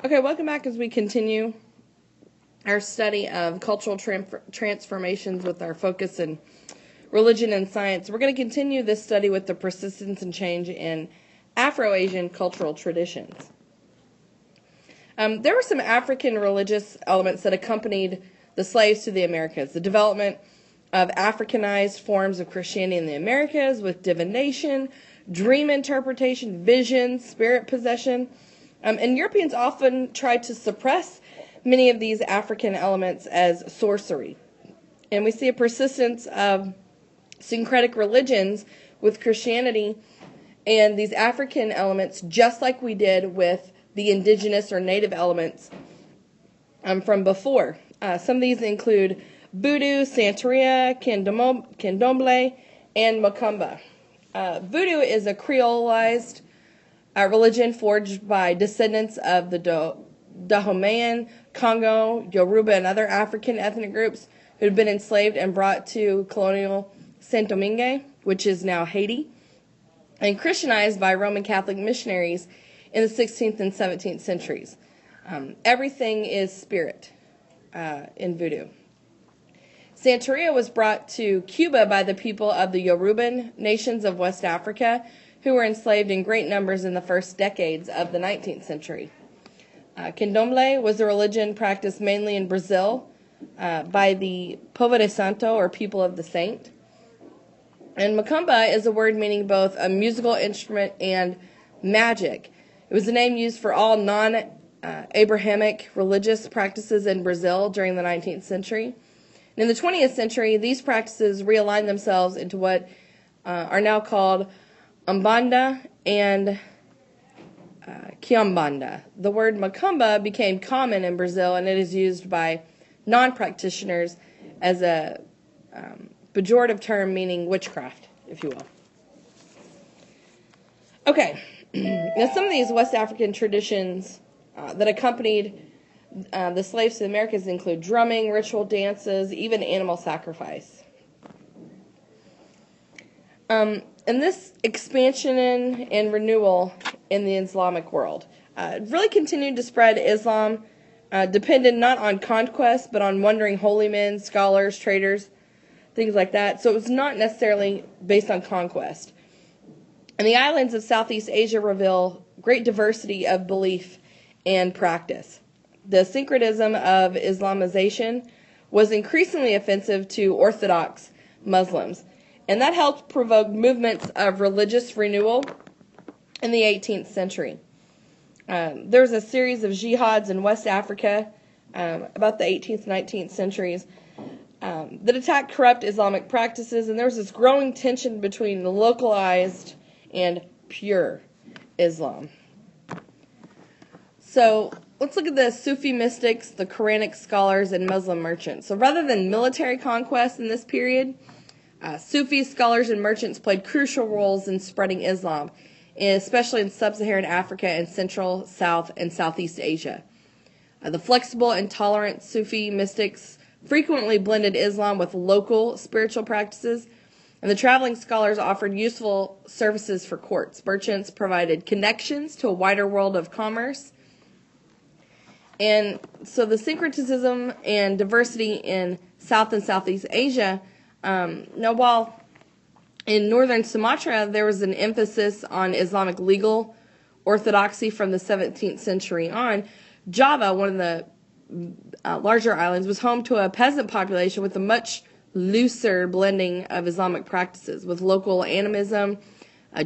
Okay, welcome back as we continue our study of cultural transformations with our focus in religion and science. We're going to continue this study with the persistence and change in Afro-Asian cultural traditions. There were some African religious elements that accompanied the slaves to the Americas. The development of Africanized forms of Christianity in the Americas with divination, dream interpretation, vision, spirit possession. And Europeans often tried to suppress many of these African elements as sorcery. And we see a persistence of syncretic religions with Christianity and these African elements, just like we did with the indigenous or native elements from before. Some of these include Voodoo, Santeria, Candomblé, and Macumba. Voodoo is a creolized religion forged by descendants of the Dahomean, Congo, Yoruba, and other African ethnic groups who had been enslaved and brought to colonial Saint-Domingue, which is now Haiti, and Christianized by Roman Catholic missionaries in the 16th and 17th centuries. Everything is spirit in Voodoo. Santeria was brought to Cuba by the people of the Yoruban nations of West Africa, who were enslaved in great numbers in the first decades of the 19th century. Candomblé was a religion practiced mainly in Brazil by the Povo de Santo, or people of the saint. And Macumba is a word meaning both a musical instrument and magic. It was a name used for all non-Abrahamic religious practices in Brazil during the 19th century. And in the 20th century, these practices realigned themselves into what are now called Umbanda and Quimbanda. The word Macumba became common in Brazil, and it is used by non-practitioners as a pejorative term meaning witchcraft, if you will. Okay, now some of these West African traditions that accompanied the slaves to the Americas include drumming, ritual dances, even animal sacrifice. And this expansion and renewal in the Islamic world really continued to spread. Islam depended not on conquest, but on wandering holy men, scholars, traders, things like that. So it was not necessarily based on conquest. And the islands of Southeast Asia reveal great diversity of belief and practice. The syncretism of Islamization was increasingly offensive to Orthodox Muslims, and that helped provoke movements of religious renewal in the 18th century. There was a series of jihads in West Africa about the 18th and 19th centuries that attacked corrupt Islamic practices, and there was this growing tension between the localized and pure Islam. So let's look at the Sufi mystics, the Quranic scholars, and Muslim merchants. So rather than military conquest in this period, Sufi scholars and merchants played crucial roles in spreading Islam, especially in sub-Saharan Africa and Central, South, and Southeast Asia. The flexible and tolerant Sufi mystics frequently blended Islam with local spiritual practices, and the traveling scholars offered useful services for courts. Merchants provided connections to a wider world of commerce. And so the syncretism and diversity in South and Southeast Asia, now while in northern Sumatra there was an emphasis on Islamic legal orthodoxy from the 17th century on, Java, one of the larger islands, was home to a peasant population with a much looser blending of Islamic practices with local animism.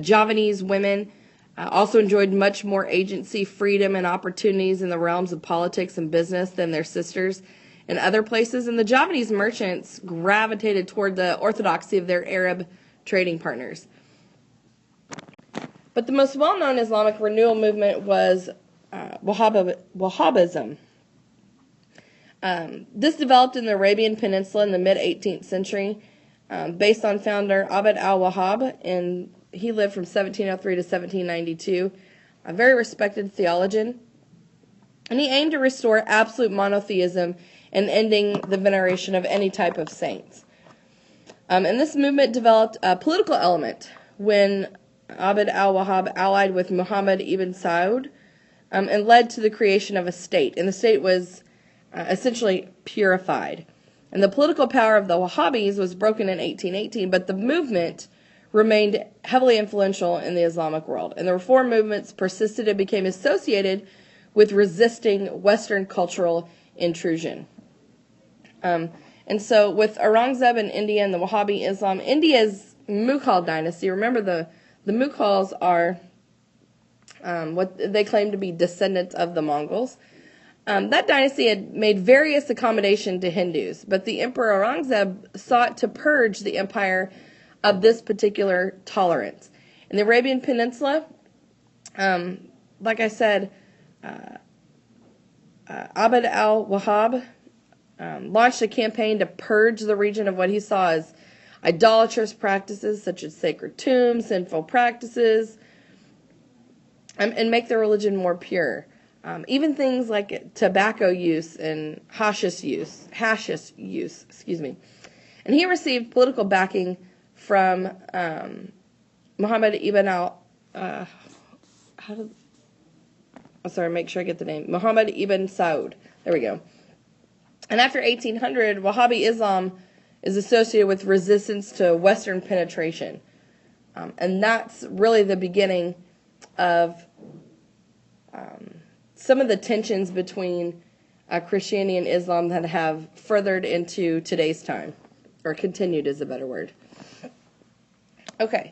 Javanese women also enjoyed much more agency, freedom, and opportunities in the realms of politics and business than their sisters in other places. And the Javanese merchants gravitated toward the orthodoxy of their Arab trading partners. But the most well-known Islamic renewal movement was Wahhabism. This developed in the Arabian Peninsula in the mid-18th century, based on founder Abd al-Wahhab, and he lived from 1703 to 1792, a very respected theologian. And he aimed to restore absolute monotheism and ending the veneration of any type of saints. And this movement developed a political element when Abd al-Wahhab allied with Muhammad ibn Saud, and led to the creation of a state. And the state was essentially purified. And the political power of the Wahhabis was broken in 1818, but the movement remained heavily influential in the Islamic world. And the reform movements persisted and became associated with resisting Western cultural intrusion. And so with Aurangzeb in India and the Wahhabi Islam, India's Mughal dynasty, remember the Mughals are what they claim to be descendants of the Mongols. That dynasty had made various accommodations to Hindus, but the Emperor Aurangzeb sought to purge the empire of this particular tolerance. In the Arabian Peninsula, like I said, Abd al-Wahhab launched a campaign to purge the region of what he saw as idolatrous practices such as sacred tombs, sinful practices, and make the religion more pure. Even things like tobacco use and hashish use, And he received political backing from Muhammad ibn Muhammad ibn Saud. There we go. And after 1800, Wahhabi Islam is associated with resistance to Western penetration. And that's really the beginning of some of the tensions between Christianity and Islam that have furthered into today's time, or continued is a better word. Okay.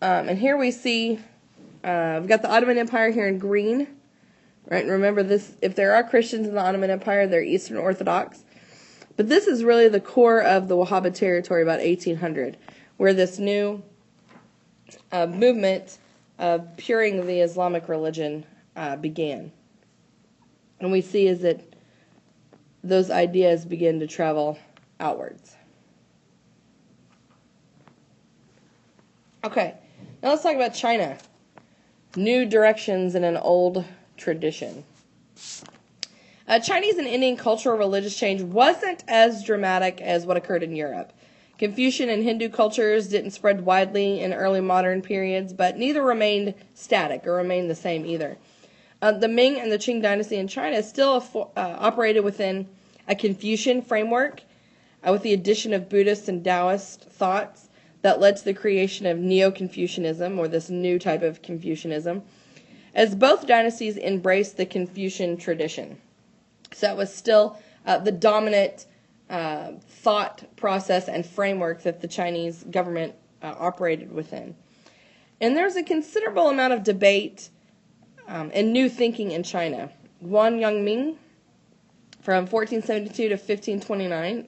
And here we see, we've got the Ottoman Empire here in green. Right, and remember this, if there are Christians in the Ottoman Empire, they're Eastern Orthodox. But this is really the core of the Wahhabi territory about 1800, where this new movement of puring the Islamic religion began. And we see is that those ideas begin to travel outwards. Okay, now let's talk about China. New directions in an old tradition. Chinese and Indian cultural religious change wasn't as dramatic as what occurred in Europe. Confucian and Hindu cultures didn't spread widely in early modern periods, but neither remained static or remained the same either. The Ming and the Qing dynasty in China still operated within a Confucian framework with the addition of Buddhist and Taoist thoughts that led to the creation of Neo-Confucianism, or this new type of Confucianism, as both dynasties embraced the Confucian tradition. So it was still the dominant thought process and framework that the Chinese government operated within. And there's a considerable amount of debate and new thinking in China. Wang Yangming, from 1472 to 1529,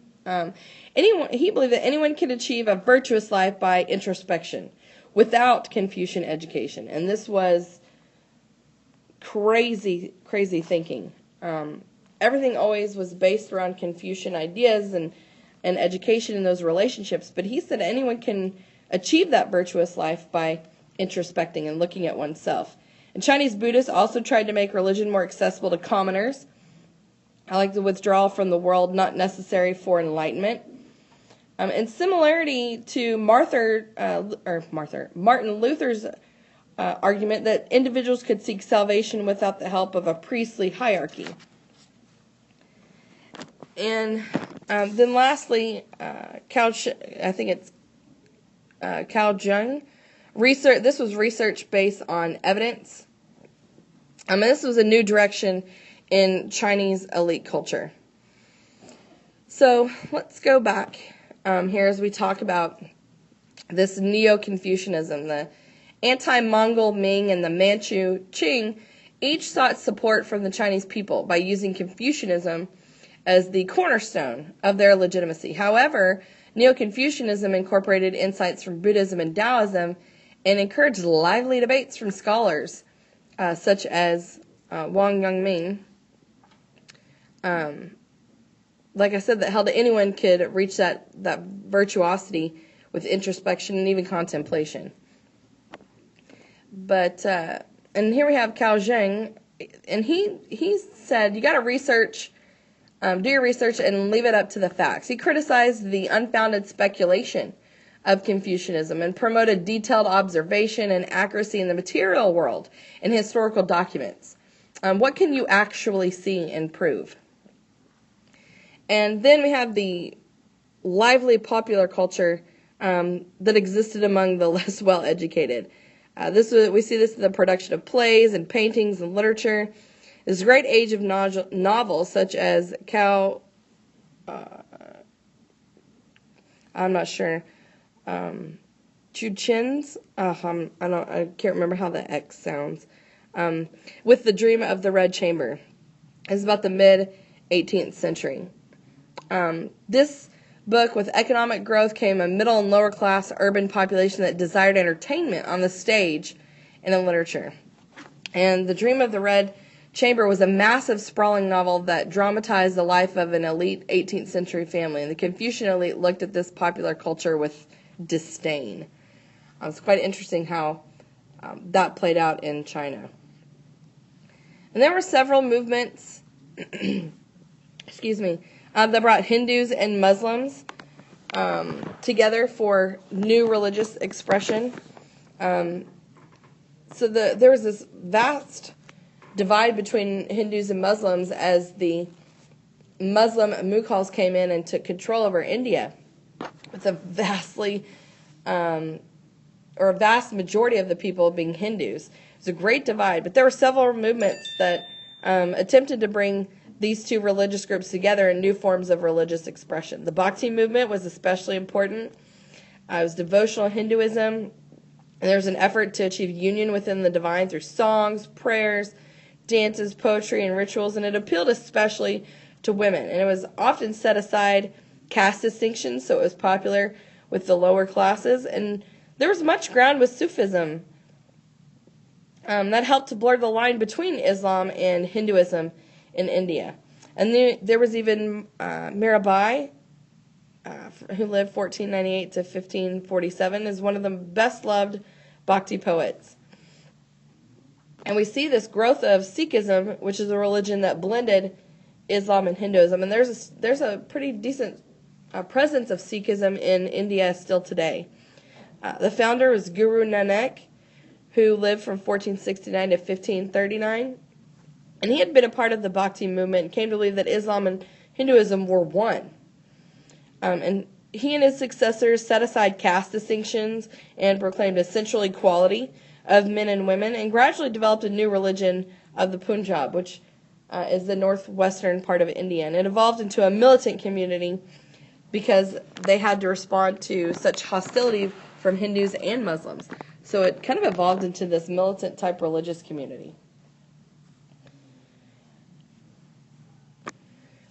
he believed that anyone could achieve a virtuous life by introspection without Confucian education. And this was crazy thinking. Everything always was based around Confucian ideas and education in those relationships. But he said anyone can achieve that virtuous life by introspecting and looking at oneself. And Chinese Buddhists also tried to make religion more accessible to commoners. I like the withdrawal from the world not necessary for enlightenment. In similarity to Martin Luther's argument that individuals could seek salvation without the help of a priestly hierarchy. And then lastly, Cao Zheng. This was research based on evidence. And this was a new direction in Chinese elite culture. So let's go back here as we talk about this Neo-Confucianism. The anti-Mongol Ming and the Manchu Qing each sought support from the Chinese people by using Confucianism as the cornerstone of their legitimacy. However, Neo-Confucianism incorporated insights from Buddhism and Taoism and encouraged lively debates from scholars such as Wang Yangming. Like I said, that held that anyone could reach that virtuosity with introspection and even contemplation. But and here we have Cao Zheng, and he said you got to research, do your research and leave it up to the facts. He criticized the unfounded speculation of Confucianism and promoted detailed observation and accuracy in the material world in historical documents. What can you actually see and prove? And then we have the lively popular culture that existed among the less well-educated. We see this in the production of plays and paintings and literature. This great age of novels such as I'm not sure, Chuchin's, I can't remember how the X sounds, with The Dream of the Red Chamber. It's about the mid-18th century. This book, with economic growth, came a middle and lower class urban population that desired entertainment on the stage and in literature. And The Dream of the Red Chamber was a massive, sprawling novel that dramatized the life of an elite 18th century family. And the Confucian elite looked at this popular culture with disdain. It's quite interesting how that played out in China. And there were several movements, that brought Hindus and Muslims together for new religious expression. So there was this vast divide between Hindus and Muslims as the Muslim Mughals came in and took control over India, with a vast majority of the people being Hindus. It was a great divide, but there were several movements that attempted to bring these two religious groups together in new forms of religious expression. The Bhakti movement was especially important. It was devotional Hinduism, and there was an effort to achieve union within the divine through songs, prayers, dances, poetry, and rituals, and it appealed especially to women. And it was often set aside caste distinctions, so it was popular with the lower classes. And there was much ground with Sufism that helped to blur the line between Islam and Hinduism in India. And there was even Mirabai, who lived 1498 to 1547, is one of the best-loved Bhakti poets. And we see this growth of Sikhism, which is a religion that blended Islam and Hinduism. And there's a pretty decent presence of Sikhism in India still today. The founder was Guru Nanak, who lived from 1469 to 1539. And he had been a part of the Bhakti movement and came to believe that Islam and Hinduism were one. And he and his successors set aside caste distinctions and proclaimed essential equality of men and women, and gradually developed a new religion of the Punjab, which is the northwestern part of India. And it evolved into a militant community because they had to respond to such hostility from Hindus and Muslims. So it kind of evolved into this militant type religious community.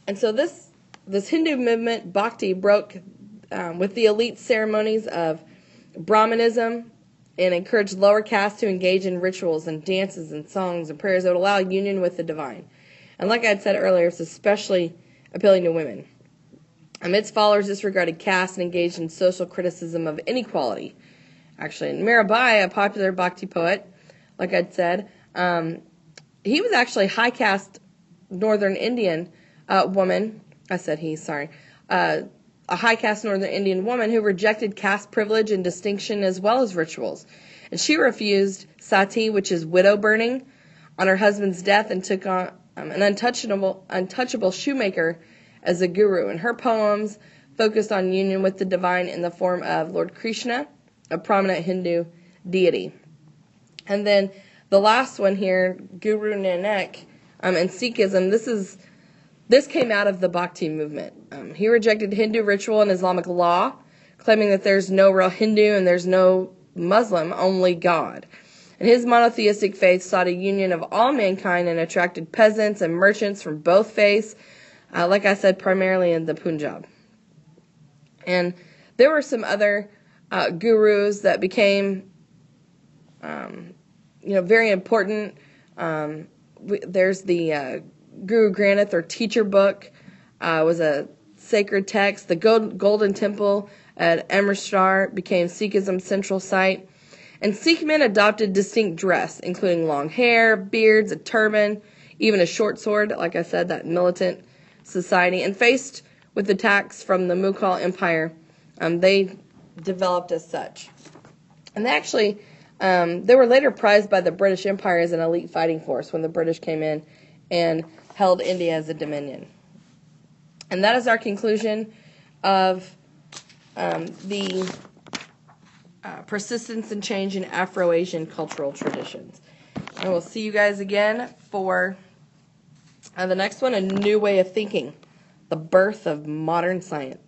And so this Hindu movement, Bhakti, broke with the elite ceremonies of Brahmanism and encouraged lower castes to engage in rituals and dances and songs and prayers that would allow union with the divine. And like I had said earlier, it's especially appealing to women. Its followers disregarded caste and engaged in social criticism of inequality. Actually, and Mirabai, a popular Bhakti poet, like I'd said, he was actually a high caste northern Indian woman. I said he, sorry. A high caste northern Indian woman who rejected caste privilege and distinction as well as rituals. And she refused sati, which is widow burning, on her husband's death and took on an untouchable shoemaker as a guru. And her poems focused on union with the divine in the form of Lord Krishna, a prominent Hindu deity. And then the last one here, Guru Nanak, and Sikhism, this came out of the Bhakti movement. He rejected Hindu ritual and Islamic law, claiming that there's no real Hindu and there's no Muslim, only God. And his monotheistic faith sought a union of all mankind and attracted peasants and merchants from both faiths, like I said, primarily in the Punjab. And there were some other gurus that became, very important. There's the Guru Granth, or teacher book, was a sacred text. The Golden Temple at Amritsar became Sikhism's central site. And Sikh men adopted distinct dress, including long hair, beards, a turban, even a short sword, like I said, that militant society. And faced with attacks from the Mughal Empire, they developed as such. And they were later prized by the British Empire as an elite fighting force when the British came in and held India as a dominion. And that is our conclusion of the persistence and change in Afro-Asian cultural traditions. And we'll see you guys again for the next one, A New Way of Thinking, the birth of modern science.